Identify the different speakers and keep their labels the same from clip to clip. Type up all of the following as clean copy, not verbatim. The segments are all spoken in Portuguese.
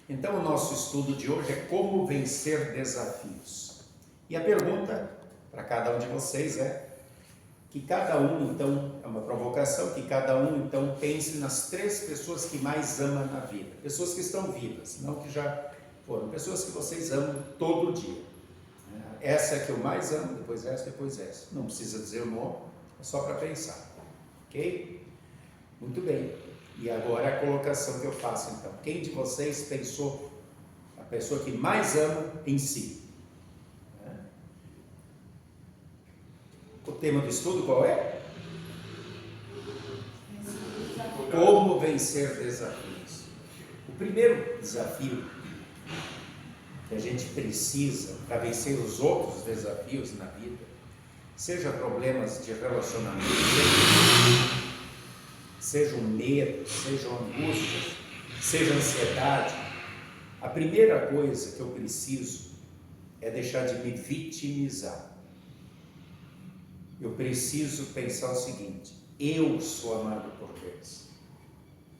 Speaker 1: Então, o nosso estudo de hoje é como vencer desafios. E a pergunta para cada um de vocês é que cada um, então, é uma provocação, que cada um, então, pense nas 3 pessoas que mais ama na vida. Pessoas que estão vivas, não que já foram. Pessoas que vocês amam todo dia. Essa é a que eu mais amo, depois essa, depois essa. Não precisa dizer o nome, é só para pensar. Ok? Muito bem. E agora a colocação que eu faço, então. Quem de vocês pensou a pessoa que mais ama em si? O tema do estudo qual é? Como vencer desafios. O primeiro desafio que a gente precisa para vencer os outros desafios na vida, seja problemas de relacionamento, seja um medo, seja angústias, seja ansiedade, a primeira coisa que eu preciso é deixar de me vitimizar. Eu preciso pensar o seguinte: eu sou amado por Deus.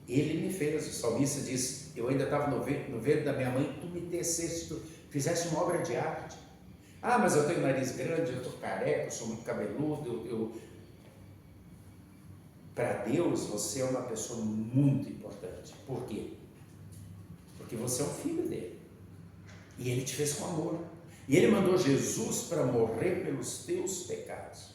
Speaker 1: Ele me fez. O salmista diz: eu ainda estava no ventre da minha mãe, tu me teceste, tu fizeste uma obra de arte. Ah, mas eu tenho nariz grande, eu estou careca, eu sou muito cabeludo. Para Deus, você é uma pessoa muito importante. Por quê? Porque você é um filho dele. E ele te fez com amor. E ele mandou Jesus para morrer pelos teus pecados.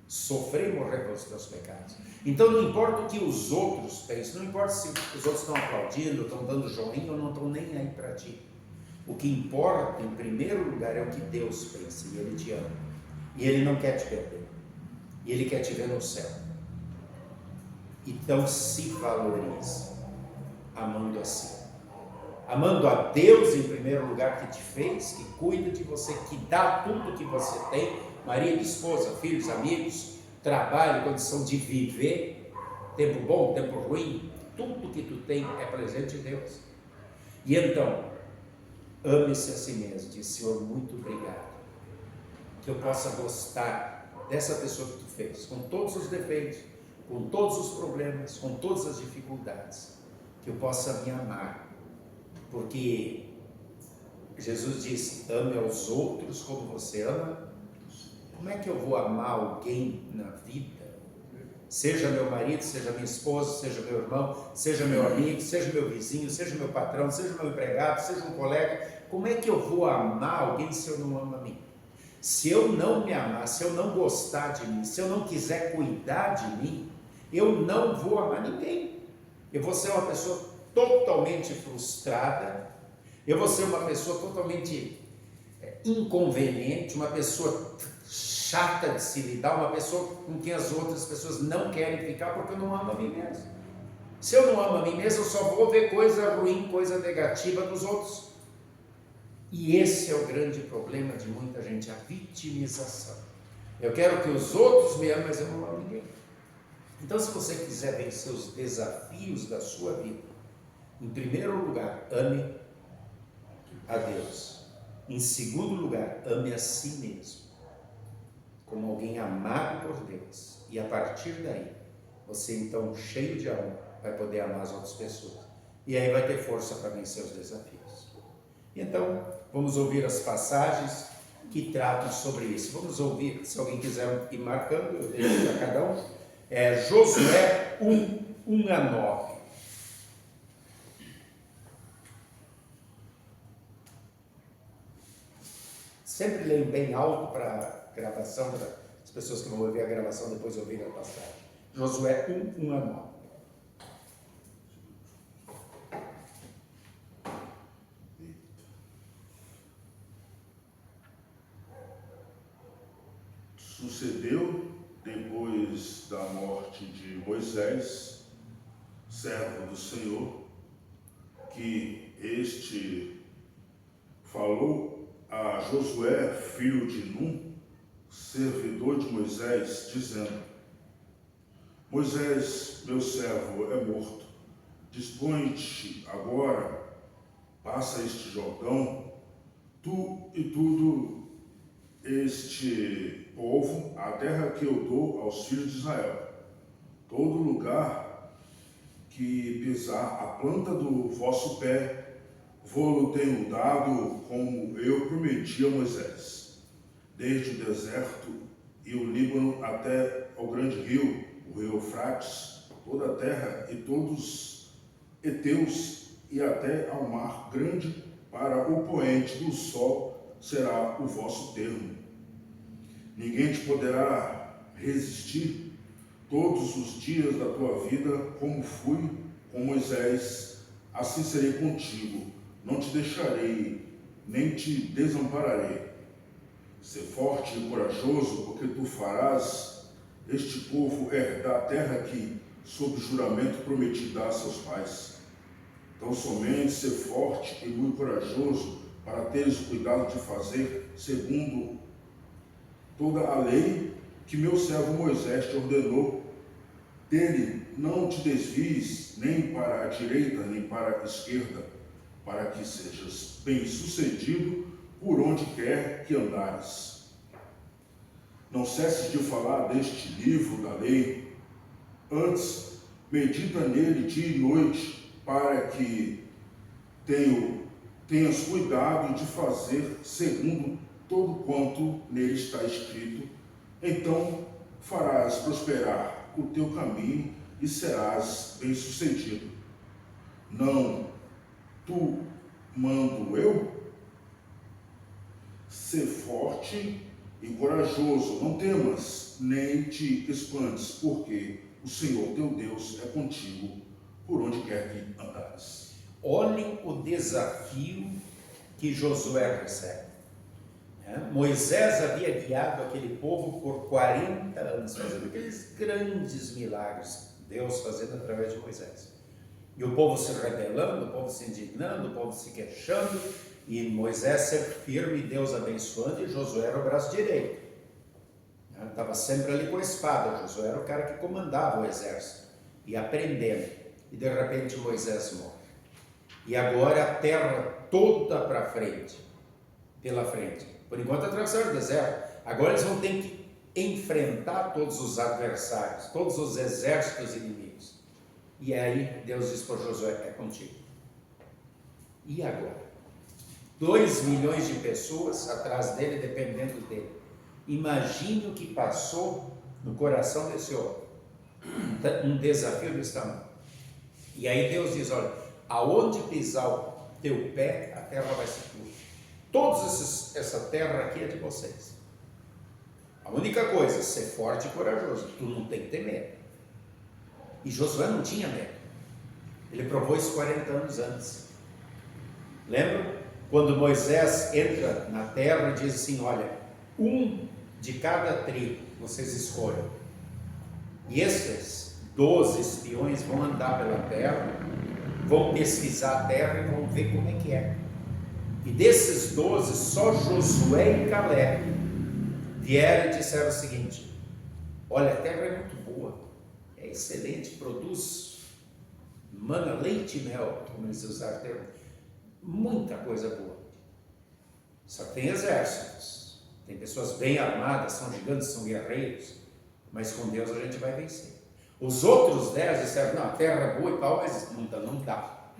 Speaker 1: Sofrer e morrer pelos teus pecados. Então não importa o que os outros pensam, não importa se os outros estão aplaudindo, estão dando joinha ou não estão nem aí para ti. O que importa, em primeiro lugar, é o que Deus pensa, e Ele te ama. E Ele não quer te perder. E Ele quer te ver no céu. Então se valorize, amando assim. Amando a Deus em primeiro lugar, que te fez, que cuida de você, que dá tudo que você tem, marido, esposa, filhos, amigos, trabalho, condição de viver, tempo bom, tempo ruim, tudo que tu tem é presente de Deus. E então, ame-se a si mesmo, diz: Senhor, muito obrigado, que eu possa gostar dessa pessoa que tu fez, com todos os defeitos, com todos os problemas, com todas as dificuldades, que eu possa me amar, porque Jesus disse: ame aos outros como você ama. Como é que eu vou amar alguém na vida? Seja meu marido, seja minha esposa, seja meu irmão, seja meu amigo, seja meu vizinho, seja meu patrão, seja meu empregado, seja um colega. Como é que eu vou amar alguém se eu não amo a mim? Se eu não me amar, se eu não gostar de mim, se eu não quiser cuidar de mim, eu não vou amar ninguém. Eu vou ser uma pessoa totalmente frustrada, eu vou ser uma pessoa totalmente inconveniente, uma pessoa chata de se lidar, uma pessoa com quem as outras pessoas não querem ficar, porque eu não amo a mim mesmo. Se eu não amo a mim mesmo, eu só vou ver coisa ruim, coisa negativa nos outros. E esse é o grande problema de muita gente, a vitimização. Eu quero que os outros me amem, mas eu não amo ninguém. Então, se você quiser vencer os desafios da sua vida, em primeiro lugar, ame a Deus. Em segundo lugar, ame a si mesmo, como alguém amado por Deus. E a partir daí, você então, cheio de amor, vai poder amar as outras pessoas. E aí vai ter força para vencer os desafios. E então, vamos ouvir as passagens que tratam sobre isso. Vamos ouvir, se alguém quiser ir marcando, eu deixo para cada um. Josué 1:1-9. Sempre leio bem alto para a gravação, para as pessoas que vão ouvir a gravação depois ouvirem a passagem. Josué 1:1-9.
Speaker 2: Sucedeu, depois da morte de Moisés, servo do Senhor, que este falou a Josué, filho de Num, servidor de Moisés, dizendo: Moisés, meu servo, é morto. Dispõe-te agora, passa este Jordão, tu e tudo este povo, a terra que eu dou aos filhos de Israel. Todo lugar que pisar a planta do vosso pé, vou-lo tenho dado como eu prometi a Moisés, desde o deserto e o Líbano até ao grande rio, o rio Eufrates, toda a terra e todos heteus e até ao mar grande, para o poente do sol será o vosso termo. Ninguém te poderá resistir todos os dias da tua vida, como fui com Moisés, assim serei contigo. Não te deixarei, nem te desampararei. Sê forte e corajoso, porque tu farás este povo herdar a terra que, sob juramento, prometi dar a seus pais. Então, somente ser forte e muito corajoso, para teres o cuidado de fazer segundo toda a lei que meu servo Moisés te ordenou. Dele não te desvies nem para a direita nem para a esquerda, para que sejas bem-sucedido por onde quer que andares. Não cesses de falar deste livro da lei, antes medita nele dia e noite, para que tenhas cuidado de fazer segundo todo quanto nele está escrito. Então farás prosperar o teu caminho e serás bem-sucedido. Não tu mando eu? Sê forte e corajoso, não temas, nem te espantes, porque o Senhor teu Deus é contigo, por onde quer que andares.
Speaker 1: Olhem o desafio que Josué recebe. Moisés havia guiado aquele povo por 40 anos, fazendo aqueles grandes milagres, Deus fazendo através de Moisés. E o povo se rebelando, o povo se indignando, o povo se queixando, e Moisés sempre firme, Deus abençoando, e Josué era o braço direito. Estava sempre ali com a espada, Josué era o cara que comandava o exército, e aprendendo. E de repente Moisés morre. E agora a terra toda para frente, pela frente. Por enquanto atravessaram o deserto. Agora eles vão ter que enfrentar todos os adversários, todos os exércitos inimigos. E aí Deus diz para Josué: é contigo. E agora? 2 milhões de pessoas atrás dele, dependendo dele. Imagine o que passou no coração desse homem. Um desafio desse tamanho. E aí Deus diz: olha, aonde pisar o teu pé, a terra vai ser tua. Essa terra aqui é de vocês. A única coisa, ser forte e corajoso. Tu não tem que ter medo. E Josué não tinha medo. Ele provou isso 40 anos antes. Lembra? Quando Moisés entra na terra e diz assim: olha, um de cada tribo vocês escolhem. E esses 12 espiões vão andar pela terra, vão pesquisar a terra e vão ver como é que é. E desses 12, só Josué e Caleb vieram e disseram o seguinte: olha, a terra é muito boa, é excelente, produz mana, leite e mel, como eles usaram o termo, muita coisa boa. Só que tem exércitos, tem pessoas bem armadas, são gigantes, são guerreiros, mas com Deus a gente vai vencer. Os outros 10 disseram: não, a terra é boa e tal, mas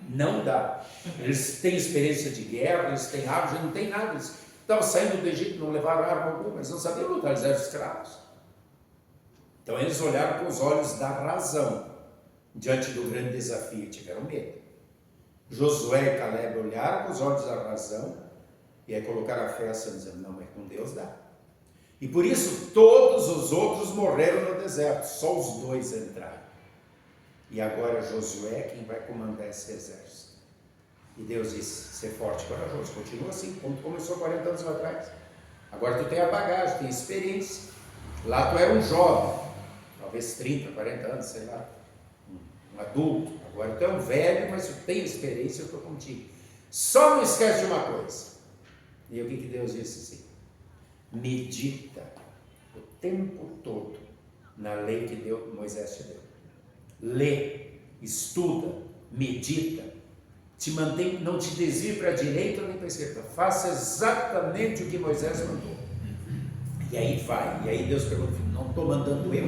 Speaker 1: não dá. Eles têm experiência de guerra, eles têm armas, não tem nada. Eles estavam saindo do Egito, não levaram arma alguma, eles não sabiam lutar, eles eram escravos. Então eles olharam com os olhos da razão diante do grande desafio e tiveram medo. Josué e Caleb olharam com os olhos da razão e aí colocaram a fé assim, dizendo: não, mas com Deus dá. E por isso todos os outros morreram no deserto, só os 2 entraram. E agora Josué é quem vai comandar esse exército. E Deus disse: ser forte e corajoso. Continua assim, como tu começou 40 anos atrás. Agora tu tem a bagagem, tem experiência. Lá tu era um jovem, talvez 30, 40 anos, sei lá, um adulto. Agora tu é um velho, mas tu tem experiência, eu estou contigo. Só não esquece de uma coisa. E o que Deus disse assim? Medita o tempo todo na lei que Moisés te deu. Lê, estuda, medita, te mantém, não te desvie para a direita nem para a esquerda, faça exatamente o que Moisés mandou. E aí vai, e aí Deus pergunta: não estou mandando eu?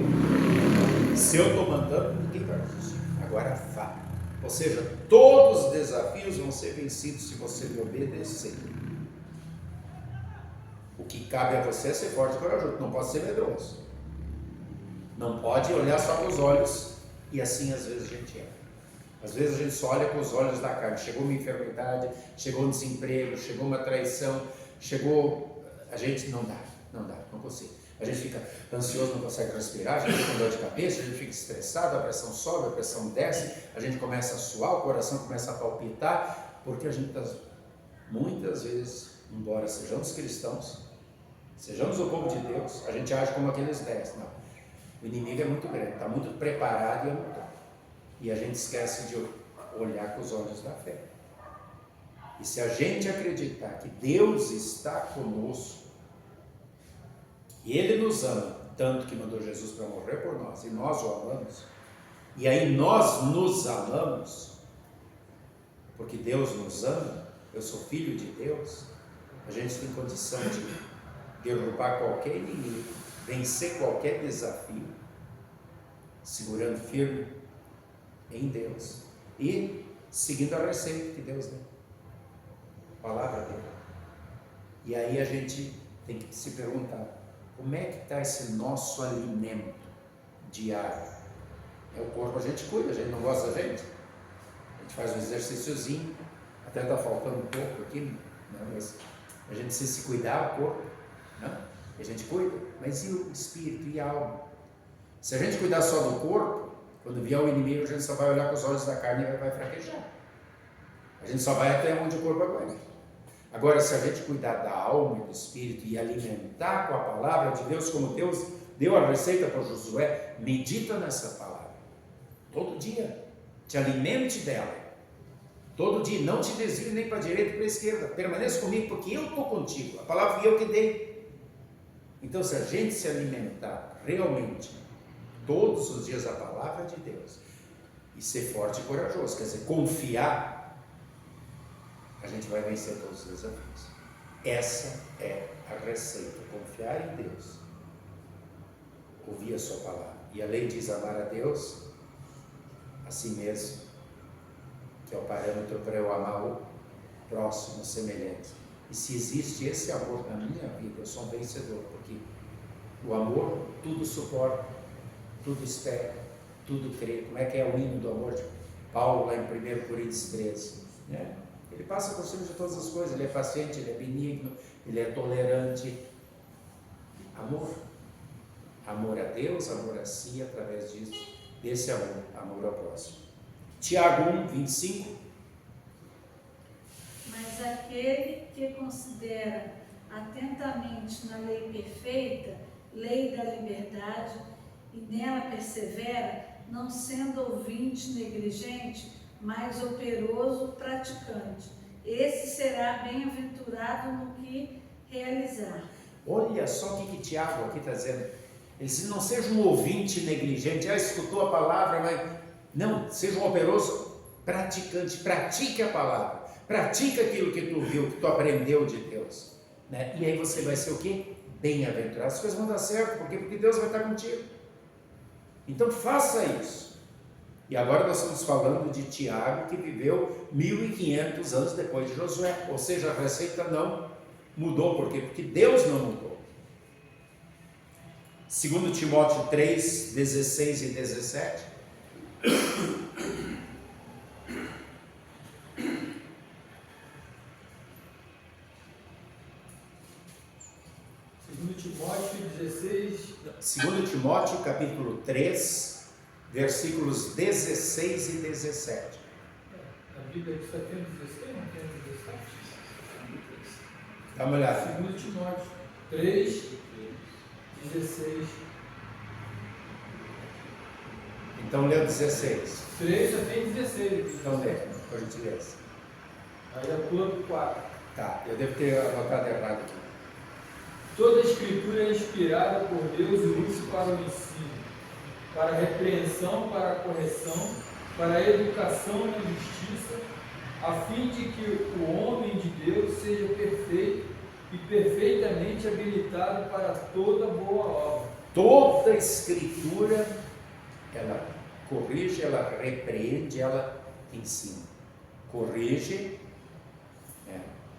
Speaker 1: Se eu estou mandando, ninguém vai resistir. Agora vá, Ou seja, todos os desafios vão ser vencidos se você me obedecer. O que cabe a você é ser forte e corajoso, não pode ser medroso. Não pode olhar só com os olhos, e assim às vezes a gente é. Às vezes a gente só olha com os olhos da carne. Chegou uma enfermidade, chegou um desemprego, chegou uma traição, chegou... A gente não consigo. A gente fica ansioso, não consegue respirar, a gente fica com dor de cabeça, a gente fica estressado, a pressão sobe, a pressão desce, a gente começa a suar, o coração começa a palpitar, porque a gente muitas vezes, embora sejamos cristãos, sejamos o povo de Deus, a gente age como aqueles 10. Não. O inimigo é muito grande, está muito preparado e é muito. E a gente esquece de olhar com os olhos da fé. E se a gente acreditar que Deus está conosco, e Ele nos ama, tanto que mandou Jesus para morrer por nós, e nós o amamos, e aí nós nos amamos, porque Deus nos ama, eu sou filho de Deus, a gente tem condição de derrubar qualquer inimigo, vencer qualquer desafio, segurando firme em Deus e seguindo a receita que Deus deu, a palavra dele. E aí a gente tem que se perguntar, como é que está esse nosso alimento diário? É o corpo, a gente cuida, a gente não gosta da gente, a gente faz um exercíciozinho, até está faltando um pouco aqui, né? Mas a gente precisa se cuidar, o corpo, né? A gente cuida, mas e o espírito e a alma? Se a gente cuidar só do corpo, quando vier o inimigo, a gente só vai olhar com os olhos da carne e vai fraquejar. A gente só vai até onde o corpo aguenta. Agora, se a gente cuidar da alma e do espírito e alimentar com a palavra de Deus, como Deus deu a receita para Josué, medita nessa palavra. Todo dia, te alimente dela. Todo dia, não te desvie nem para a direita nem para a esquerda. Permaneça comigo, porque eu estou contigo. A palavra fui eu que dei. Então, se a gente se alimentar realmente todos os dias a palavra de Deus e ser forte e corajoso, quer dizer, confiar, a gente vai vencer todos os desafios. Essa é a receita, confiar em Deus, ouvir a sua palavra, e a lei diz amar a Deus a si mesmo, que é o parâmetro para eu amar o próximo, semelhante. E se existe esse amor na minha vida, eu sou um vencedor, porque o amor tudo suporta, tudo espera, tudo crê. Como é que é o hino do amor de Paulo lá em 1 Coríntios 13? Né? Ele passa por cima de todas as coisas, ele é paciente, ele é benigno, ele é tolerante. Amor. Amor a Deus, amor a si, através disso, desse amor, amor ao próximo. Tiago 1, 25.
Speaker 3: Mas aquele que considera atentamente na lei perfeita, lei da liberdade, e nela persevera, não sendo ouvinte negligente, mas operoso praticante, esse será bem-aventurado no que realizar.
Speaker 1: Olha só o que Tiago aqui está dizendo. Ele diz, não seja um ouvinte negligente, escutou a palavra, mas não, seja um operoso praticante, pratique a palavra, pratique aquilo que tu viu, que tu aprendeu de Deus, né? E aí você vai ser o quê? Bem-aventurado. As coisas vão dar certo, porque Deus vai estar contigo. Então faça isso. E agora nós estamos falando de Tiago, que viveu 1500 anos depois de Josué, ou seja, a receita não mudou. Por quê? Porque Deus não mudou. 2 Timóteo 3, 16 e 17.
Speaker 4: Timóteo 16.
Speaker 1: 2 Timóteo capítulo 3, versículos 16 e 17.
Speaker 4: A Bíblia diz que tem 16, não tem 17?
Speaker 1: Dá uma olhada.
Speaker 4: 2 Timóteo 3, 16.
Speaker 1: Então leu 16.
Speaker 4: 3 já tem 16.
Speaker 1: Então lê, por gentileza.
Speaker 4: Aí já pula para o 4.
Speaker 1: Tá, eu devo ter anotado errado aqui.
Speaker 4: Toda a Escritura é inspirada por Deus e útil para o ensino, para a repreensão, para a correção, para a educação na justiça, a fim de que o homem de Deus seja perfeito e perfeitamente habilitado para toda boa obra.
Speaker 1: Toda a Escritura, ela corrige, ela repreende, ela ensina. Corrige,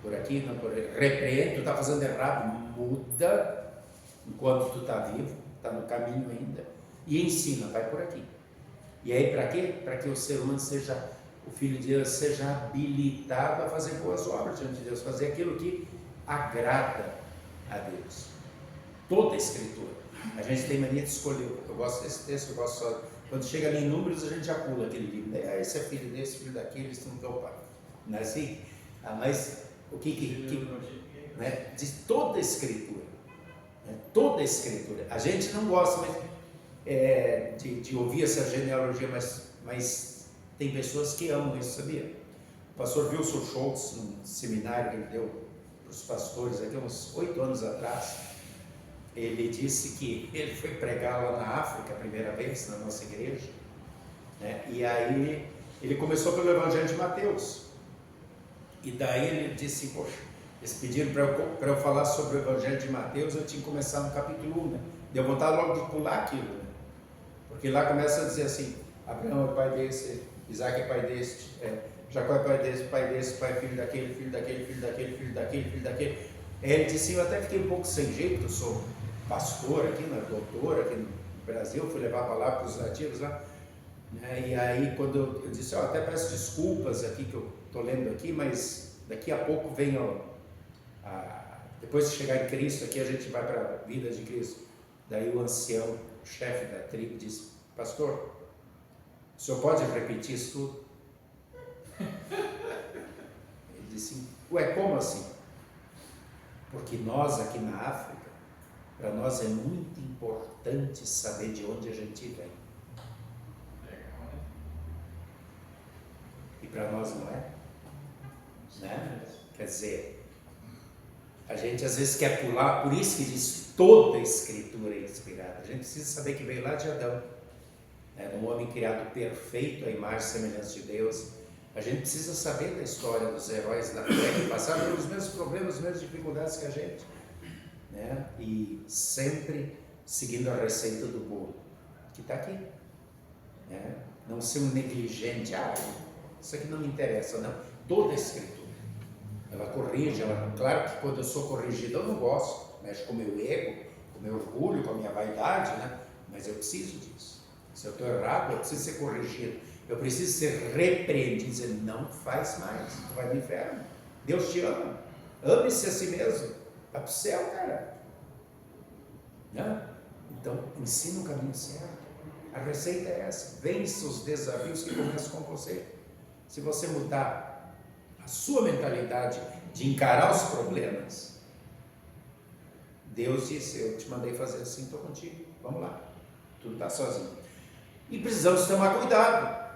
Speaker 1: por aqui, não por aí. Repreende, tu está fazendo errado, muda enquanto tu está vivo, está no caminho ainda. E ensina, vai por aqui. E aí para quê? Para que o ser humano seja, o Filho de Deus seja habilitado a fazer boas obras diante de Deus, fazer aquilo que agrada a Deus. Toda a Escritura. A gente tem mania de escolher. Eu gosto desse texto, eu gosto só. Quando chega ali em Números, a gente já pula aquele livro. Esse é filho desse, filho daquele, esse não tem o pai. Não é assim? Mas o que né? De toda a Escritura. Né? Toda a Escritura. A gente não gosta de ouvir essa genealogia, mas tem pessoas que amam isso, sabia? O pastor Wilson Schultz, num seminário que ele deu para os pastores aqui uns 8 anos atrás, ele disse que ele foi pregar lá na África a primeira vez, na nossa igreja, né? E aí ele começou pelo Evangelho de Mateus, e daí ele disse, poxa, eles pediram para eu falar sobre o Evangelho de Mateus, eu tinha que começar no capítulo 1, né? Deu vontade logo de pular aquilo, né? Porque lá começa a dizer assim, Abraão é pai desse, Isaac é pai deste, Jacó é pai desse, pai filho daquele, filho daquele, filho daquele, filho daquele, filho daquele. Ele disse, eu até fiquei um pouco sem jeito, eu sou pastor aqui, doutor aqui no Brasil, fui levar a palavra para os nativos lá, né? E aí quando eu disse, até peço desculpas aqui que eu estou lendo aqui, mas daqui a pouco vem, depois de chegar em Cristo aqui, a gente vai para a vida de Cristo. Daí o ancião, o chefe da tribo, disse, pastor, o senhor pode repetir isso tudo? Ele disse, ué, como assim? Porque nós aqui na África, para nós é muito importante saber de onde a gente vem. E para nós não é? Né? Quer dizer, a gente às vezes quer pular, por isso que diz toda a Escritura é inspirada. A gente precisa saber que veio lá de Adão, um homem criado perfeito, à imagem e semelhança de Deus. A gente precisa saber da história dos heróis da fé que passaram pelos mesmos problemas, as mesmas dificuldades que a gente, né? E sempre seguindo a receita do bolo, que está aqui, né? Não ser um negligente, isso aqui não me interessa, não. Toda a Escritura, ela corrige, claro que quando eu sou corrigido eu não gosto, mexe com o meu ego, com o meu orgulho, com a minha vaidade, né? Mas eu preciso disso. Se eu estou errado, eu preciso ser corrigido, eu preciso ser repreendido, dizer, não faz mais, tu vai no inferno, Deus te ama, ame-se a si mesmo, vai para o céu, cara, né? Então, ensina o caminho certo, a receita é essa, vence os desafios que começam com você. Se você mudar a sua mentalidade de encarar os problemas, Deus disse, eu te mandei fazer assim, estou contigo, vamos lá, tu não está sozinho. E precisamos tomar cuidado.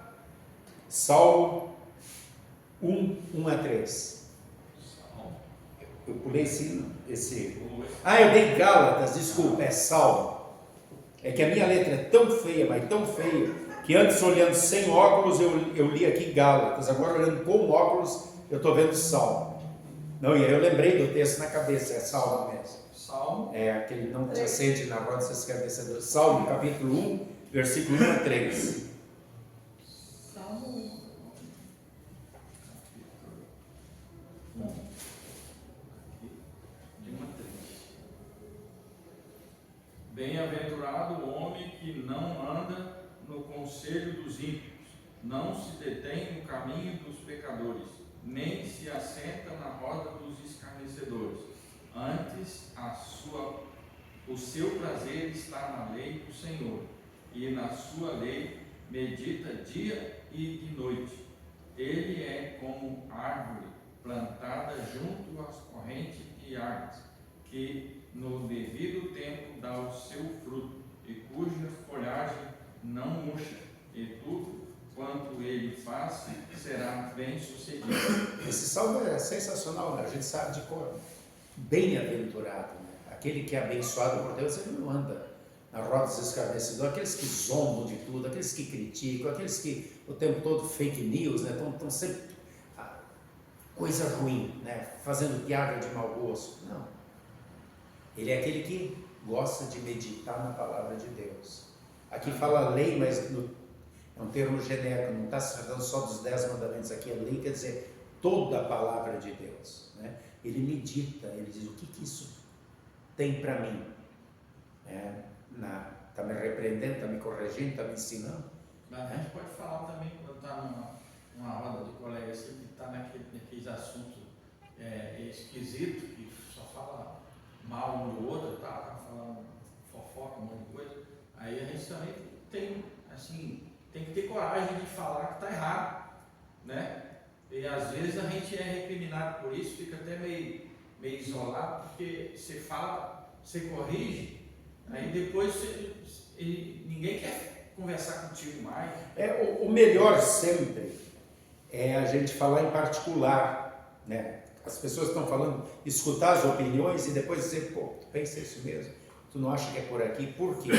Speaker 1: Salmo 1:3. Eu pulei esse. Eu dei Gálatas, desculpa, é Salmo. É que a minha letra é tão feia, mas tão feia, que antes olhando sem óculos eu li aqui Gálatas, agora olhando com óculos eu estou vendo Salmo. Não, e aí eu lembrei do texto na cabeça, é Salmo mesmo.
Speaker 4: Salmo?
Speaker 1: Aquele não te acende na roda das cabeças. Salmo, capítulo 1, versículo 1-3.
Speaker 3: Salmo 1.
Speaker 5: Bem-aventurado o homem que não anda no conselho dos ímpios, não se detém no caminho dos pecadores, nem se assenta na roda dos escarnecedores. Antes, o seu prazer está na lei do Senhor, e na sua lei medita dia e de noite. Ele é como árvore plantada junto às correntes de águas, que no devido tempo dá o seu fruto, e cuja folhagem não murcha, e tudo quanto ele faz será bem sucedido.
Speaker 1: Esse salmo é sensacional, né? A gente sabe de cor. Bem-aventurado, né? Aquele que é abençoado por Deus, ele não anda na roda dos escarnecedores, aqueles que zombam de tudo, aqueles que criticam, aqueles que o tempo todo fake news, né? Estão sempre coisa ruim, né? Fazendo piada de mau gosto. Não. Ele é aquele que gosta de meditar na palavra de Deus. Aqui fala lei, mas É um termo genérico, não está se tratando só dos 10 mandamentos aqui. A lei quer dizer toda a palavra de Deus, né? Ele medita, ele diz, o que isso tem para mim? Está me repreendendo, está me corrigindo, está me ensinando.
Speaker 5: Mas a gente pode falar também, quando está numa roda de colegas assim, que está naqueles assuntos esquisitos, que só fala mal um do outro, tá falando fofoca, um monte de coisa. Aí a gente também tem que ter coragem de falar que está errado, né? E às vezes a gente é recriminado por isso, fica até meio isolado, porque você fala, você corrige, aí depois ninguém quer conversar contigo mais.
Speaker 1: O melhor sempre é a gente falar em particular, né? As pessoas estão falando, escutar as opiniões e depois dizer, pô, tu pensa isso mesmo? Tu não acha que é por aqui? Por quê?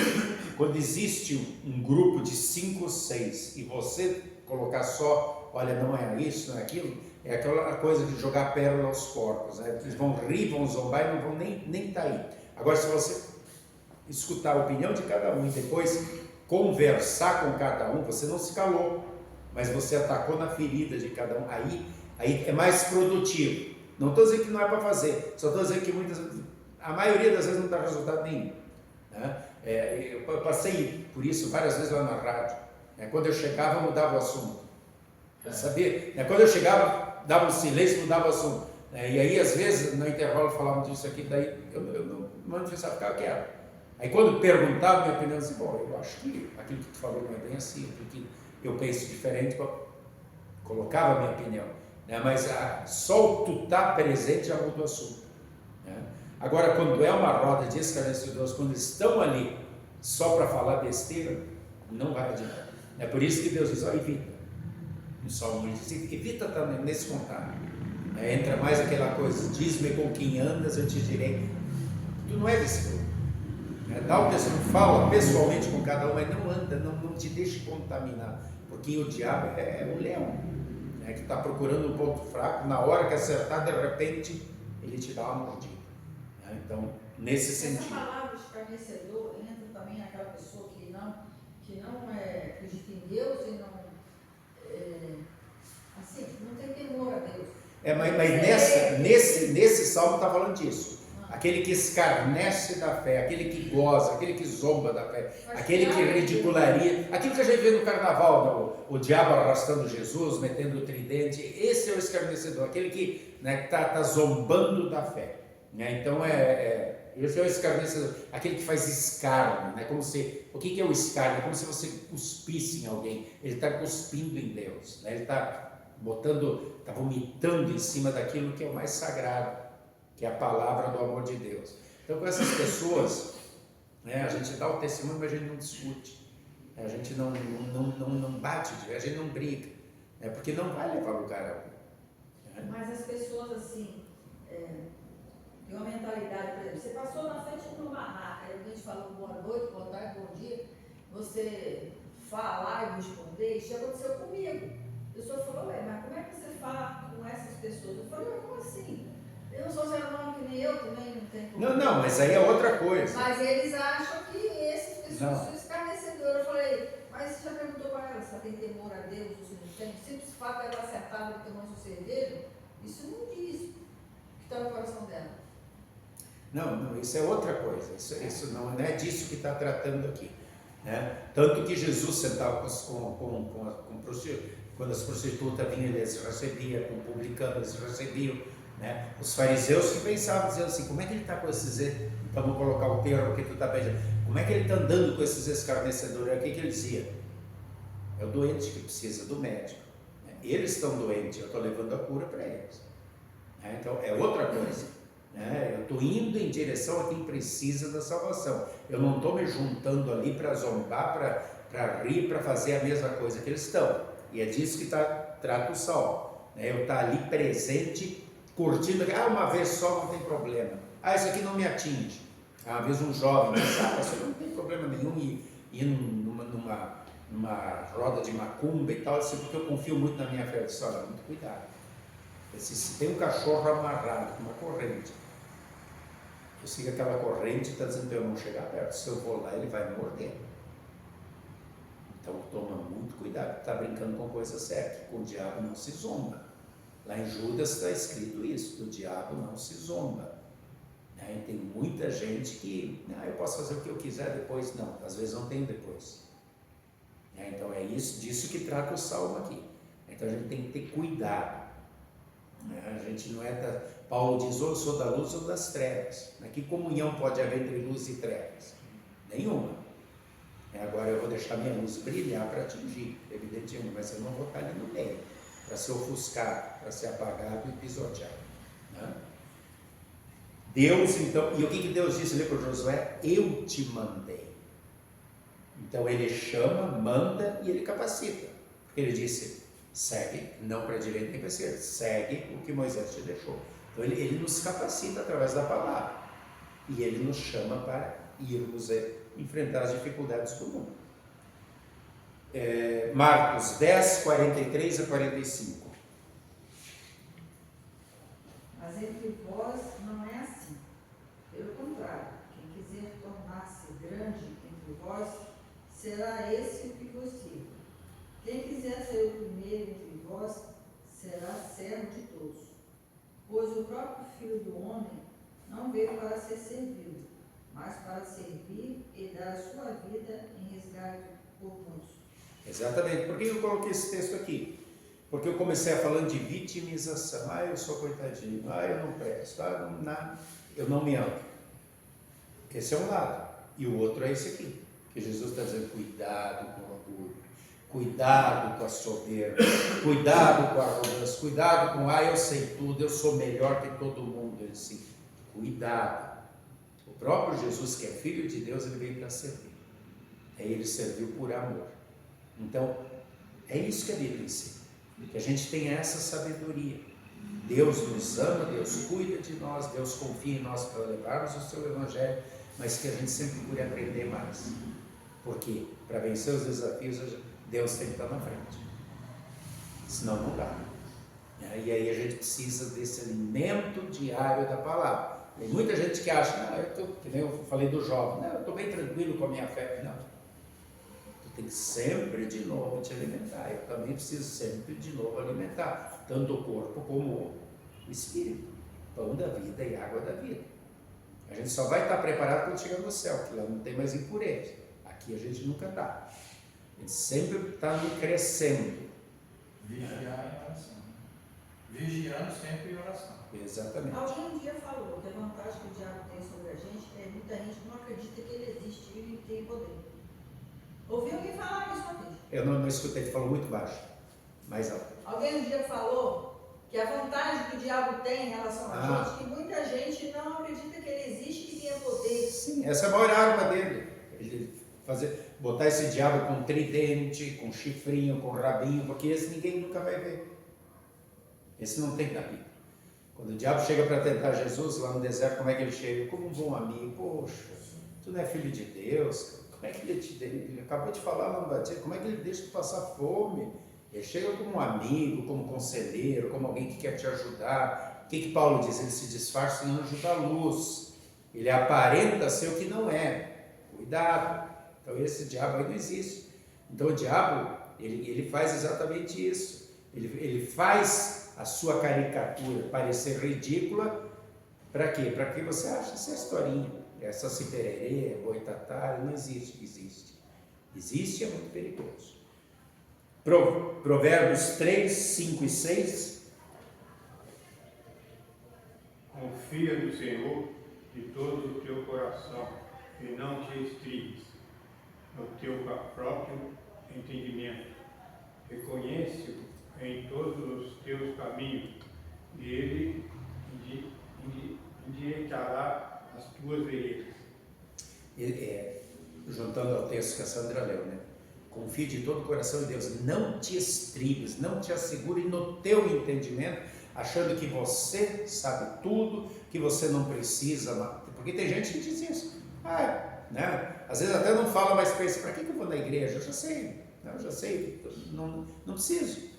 Speaker 1: Quando existe um grupo de 5 ou 6 e você colocar só, olha, não é isso, não é aquilo, é aquela coisa de jogar pérola aos porcos, né? Eles vão rir, vão zombar e não vão nem tá aí. Agora, se você escutar a opinião de cada um e depois conversar com cada um, você não se calou, mas você atacou na ferida de cada um, aí é mais produtivo. Não estou dizendo que não é para fazer, só estou dizendo que a maioria das vezes não dá resultado nenhum, né? Eu passei por isso várias vezes lá na rádio, né? Quando eu chegava, mudava o assunto, sabia? Quando eu chegava, dava um silêncio, mudava o assunto, e aí às vezes no intervalo falavam disso aqui, daí eu não manifestava, ficava quieto. Aí quando perguntava minha opinião, eu disse, bom, eu acho que aquilo que tu falou não é bem assim, porque eu penso diferente, colocava a minha opinião, né? Mas só o tu estar presente já muda o assunto, né? Agora, quando é uma roda de esclarecedores, quando estão ali só para falar besteira, não vai adiantar. É por isso que Deus diz, evita. No Salmo ele diz, evita estar nesse contato. Entra mais aquela coisa, diz-me com quem andas, eu te direi. Tu não é desse grupo. Dá o testemunho, fala pessoalmente com cada um, mas não anda, não te deixe contaminar, porque o diabo é um leão, que está procurando um ponto fraco, na hora que acertar, de repente, ele te dá uma mordida. Então, nesse sentido.
Speaker 3: Essa palavra escarnecedor entra também naquela pessoa que não acredita em Deus e não tem temor a Deus.
Speaker 1: Mas nesse salmo está falando disso. Aquele que escarnece da fé, aquele que goza, aquele que zomba da fé, aquele que ridicularia, aquilo que a gente vê no carnaval, o diabo arrastando Jesus, metendo o tridente, esse é o escarnecedor, aquele que está zombando da fé. Então esse é o escarnecedor, aquele que faz escárnio, como se, o que é o escárnio? É como se você cuspisse em alguém, ele está cuspindo em Deus, ele está vomitando em cima daquilo que é o mais sagrado, que é a palavra do amor de Deus. Então, com essas pessoas, a gente dá o testemunho, mas a gente não discute, a gente não bate, a gente não briga, porque não vai levar lugar algum.
Speaker 3: Mas as pessoas assim, tem uma mentalidade, por exemplo, você passou na frente de uma barraca, aí alguém te falou boa noite, boa tarde, bom dia, você falar e responder, isso aconteceu comigo. A pessoa falou, mas como é que você fala com essas pessoas? Eu falei, como assim? Eu não sou ser humano que nem eu, também não tem problema.
Speaker 1: Não, mas aí é outra coisa.
Speaker 3: Mas eles acham que essas pessoas são escarnecedoras. Eu falei, mas você já perguntou para ela se ela tem temor a Deus ou se não tem? O simples fato dela acertar e tomar sua cerveja, isso não diz o que está no coração dela.
Speaker 1: Não, isso é outra coisa. Isso não é disso que está tratando aqui. Tanto que Jesus sentava com prostitutas, quando as prostitutas vinham, eles recebiam, com o publicano, eles recebiam. Os fariseus que pensavam, dizendo assim, como é que ele está com esses, vamos colocar o termo que tu está beijando, como é que ele está andando com esses escarnecedores? O que ele dizia? É o doente que precisa do médico, eles estão doentes, eu estou levando a cura para eles, então é outra coisa, eu estou indo em direção a quem precisa da salvação, eu não estou me juntando ali para zombar, para rir, para fazer a mesma coisa que eles estão, e é disso que trata o salmo, eu estar ali presente, curtindo, uma vez só não tem problema, isso aqui não me atinge. Uma vez um jovem pensava, isso não tem problema nenhum ir numa roda de macumba e tal, assim, porque eu confio muito na minha fé. Eu disse, olha, muito cuidado, se tem um cachorro amarrado com uma corrente, eu sigo aquela corrente, está dizendo para eu não chegar perto, se eu vou lá ele vai me morder. Então toma muito cuidado, está brincando com coisa séria, com o diabo não se zomba. Lá em Judas está escrito isso, do diabo não se zomba. E tem muita gente que, eu posso fazer o que eu quiser depois, não, às vezes não tem depois. Então é disso que trata o Salmo aqui. Então a gente tem que ter cuidado. A gente não é Paulo diz, ou eu sou da luz ou das trevas. Que comunhão pode haver entre luz e trevas? Nenhuma. Agora eu vou deixar minha luz brilhar para atingir, evidentemente, mas eu não vou estar ali no meio, para ser ofuscado, para ser apagado e pisoteado. Deus, então, e o que Deus disse ali para Josué? Eu te mandei. Então ele chama, manda e ele capacita. Porque ele disse, segue, não para a direita nem para a esquerda, segue o que Moisés te deixou. Então ele nos capacita através da palavra. E ele nos chama para irmos enfrentar as dificuldades do mundo. Marcos 10, 43 a 45.
Speaker 3: Mas entre vós não é assim. Pelo contrário, quem quiser tornar-se grande entre vós, será esse o que vos sirva. Quem quiser ser o primeiro entre vós, será servo de todos. Pois o próprio Filho do Homem não veio para ser servido, mas para servir e dar a sua vida em resgate por muitos. Exatamente. Por que eu coloquei esse texto aqui? Porque eu comecei falando de vitimização. Eu sou coitadinho. Eu não presto. Eu não me amo. Esse é um lado. E o outro é esse aqui. Que Jesus está dizendo, cuidado com o orgulho. Cuidado com a soberba. Cuidado com a arrogância. Cuidado com, eu sei tudo, eu sou melhor que todo mundo. Ele disse, cuidado. O próprio Jesus, que é Filho de Deus, ele veio para servir. Ele serviu por amor. Então, é isso que a Bíblia ensina. Que a gente tenha essa sabedoria. Deus nos ama, Deus cuida de nós, Deus confia em nós para levarmos o seu Evangelho, mas que a gente sempre procure aprender mais. Porque para vencer os desafios, Deus tem que estar na frente. Senão não dá. E aí a gente precisa desse alimento diário da palavra. Tem muita gente que acha, que nem eu falei do jovem, eu estou bem tranquilo com a minha fé. Não. Tu tem que sempre de novo te alimentar. Eu também preciso sempre de novo alimentar, tanto o corpo como o espírito. Pão da vida e água da vida. A gente só vai estar preparado quando chegar no céu, porque lá não tem mais impureza. Aqui a gente nunca está. A gente sempre está crescendo.
Speaker 5: Vigiar em oração. Vigiando sempre em oração.
Speaker 1: Exatamente.
Speaker 3: Alguém um dia falou que a vantagem que o diabo tem sobre a gente é muita gente não acredita que ele existe e tem poder. Ouviu alguém falar isso aqui?
Speaker 1: Eu não escutei, ele falou muito baixo. Mais alto.
Speaker 3: Alguém um dia falou que a vantagem que o diabo tem em relação a gente, que muita gente não acredita que ele existe e que tem poder.
Speaker 1: Sim, essa é a maior arma dele. Ele botar esse diabo com tridente, com chifrinho, com rabinho, porque esse ninguém nunca vai ver. Esse não tem na Bíblia. Quando o diabo chega para tentar Jesus lá no deserto, como é que ele chega? Como um bom amigo. Poxa, tu não é filho de Deus? Como é que ele acabou de falar lá no batismo, como é que ele deixa tu passar fome? Ele chega como um amigo, como conselheiro, como alguém que quer te ajudar. O que Paulo diz? Ele se disfarça em anjo da luz. Ele aparenta ser o que não é. Cuidado. Então esse diabo aí não existe. Então o diabo, ele faz exatamente isso. Ele faz a sua caricatura parecer ridícula, para quê? Para que você ache essa historinha, essa cipererê, boitatá, não existe, existe é muito perigoso. Provérbios 3, 5 e 6.
Speaker 6: Confia no Senhor de todo o teu coração e não te estribes no teu próprio entendimento. Reconhece-o em todos os teus caminhos, e ele endireitará as tuas veredas.
Speaker 1: Juntando ao texto que a Sandra leu, confie de todo o coração em Deus, não te estribes, não te assegure no teu entendimento, achando que você sabe tudo, que você não precisa, porque tem gente que diz isso, às vezes até não fala, mas pensa, para que eu vou na igreja? Eu já sei, não preciso,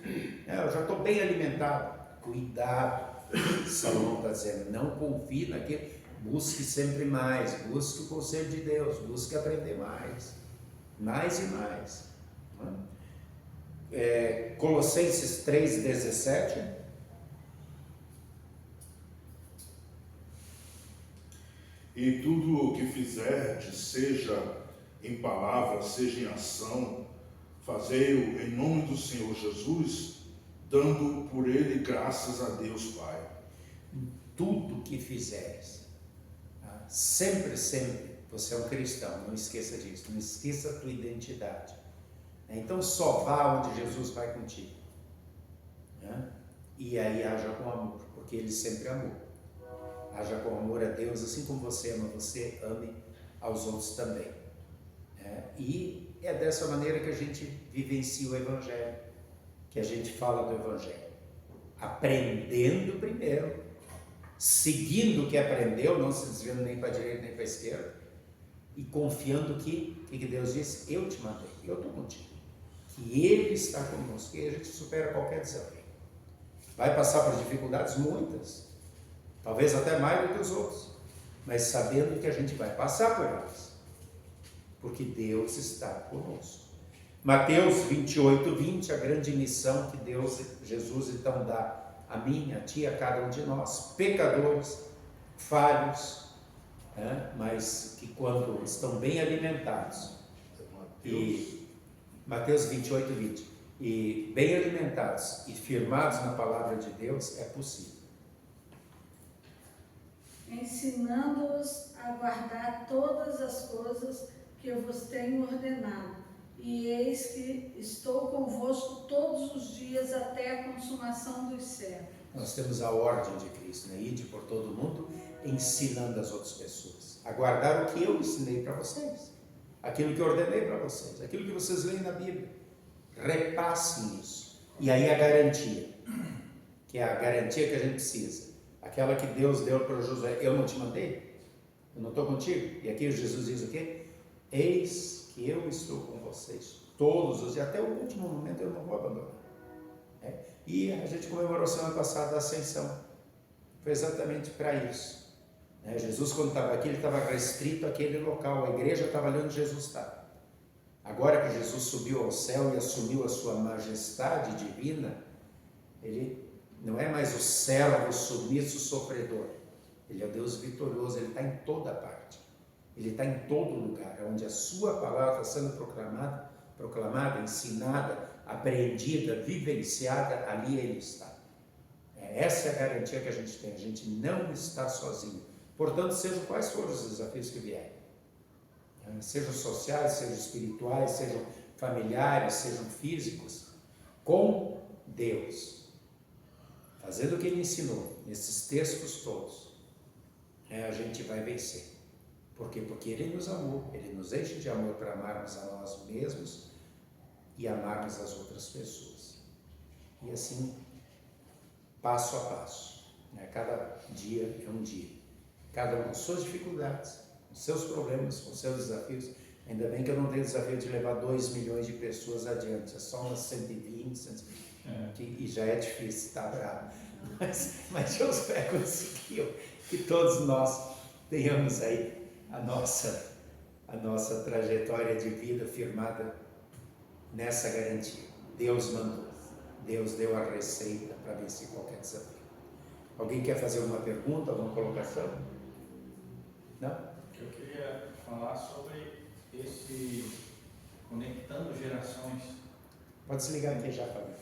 Speaker 1: eu já estou bem alimentado. Cuidado, Salomão está dizendo, não confie naquilo, busque sempre mais, busque o conselho de Deus, busque aprender mais e mais. Colossenses 3,17.
Speaker 2: E tudo o que fizerdes, seja em palavra, seja em ação, fazei-o em nome do Senhor Jesus, dando por ele graças a Deus Pai.
Speaker 1: Tudo que fizeres, tá? Sempre, você é um cristão, não esqueça disso, não esqueça a tua identidade. Então só vá onde Jesus vai contigo, né? E aí haja com amor, porque ele sempre amou. Haja com amor a Deus, assim como você ama, você ame aos outros também, né? E é dessa maneira que a gente vivencia o Evangelho, que a gente fala do Evangelho, aprendendo primeiro, seguindo o que aprendeu, não se desviando nem para a direita nem para a esquerda, e confiando que Deus diz: eu te mandei, eu estou contigo, que Ele está conosco, e a gente supera qualquer desafio. Vai passar por dificuldades muitas, talvez até mais do que os outros, mas sabendo que a gente vai passar por elas, porque Deus está conosco. Mateus 28:20, a grande missão que Jesus então dá a mim, a ti, a cada um de nós, pecadores, falhos, né? Mas que quando estão bem alimentados, Mateus 28:20, e bem alimentados e firmados na palavra de Deus, é possível.
Speaker 7: Ensinando-os a guardar todas as coisas que eu vos tenho ordenado. E eis que estou convosco todos os dias até a consumação dos séculos.
Speaker 1: Nós temos a ordem de Cristo, né? Ide por todo mundo, ensinando as outras pessoas a guardar o que eu ensinei para vocês, aquilo que eu ordenei para vocês, aquilo que vocês leem na Bíblia. Repassem isso. E aí a garantia, que é a garantia que a gente precisa, aquela que Deus deu para Josué: eu não te mandei? Eu não estou contigo? E aqui Jesus diz o quê? Eis que eu estou com vocês todos os dias, até o último momento eu não vou abandonar. E a gente comemorou semana passada a Ascensão, foi exatamente para isso. Jesus, quando estava aqui, ele estava restrito àquele local, a igreja estava ali onde Jesus estava. Agora que Jesus subiu ao céu e assumiu a sua majestade divina, ele não é mais o servo submisso sofredor, ele é o Deus vitorioso, ele está em toda parte, ele está em todo lugar, onde a sua palavra está sendo proclamada, ensinada, apreendida, vivenciada, ali ele está. Essa é a garantia que a gente não está sozinho. Portanto, sejam quais forem os desafios que vierem, sejam sociais, sejam espirituais, sejam familiares, sejam físicos, com Deus, fazendo o que ele ensinou, nesses textos todos, a gente vai vencer. Por quê? Porque ele nos amou, ele nos enche de amor para amarmos a nós mesmos e amarmos as outras pessoas. E assim, passo a passo, cada dia é um dia, cada um com suas dificuldades, com seus problemas, com seus desafios. Ainda bem que eu não tenho o desafio de levar 2 milhões de pessoas adiante, é só umas 120, e já é difícil, está bravo. Mas Josué conseguiu que todos nós tenhamos aí a nossa trajetória de vida firmada nessa garantia. Deus mandou, Deus deu a receita para vencer qualquer desafio. Alguém quer fazer uma pergunta, alguma colocação? Não?
Speaker 5: Eu queria falar sobre esse conectando gerações.
Speaker 1: Pode se ligar aqui já, Fábio.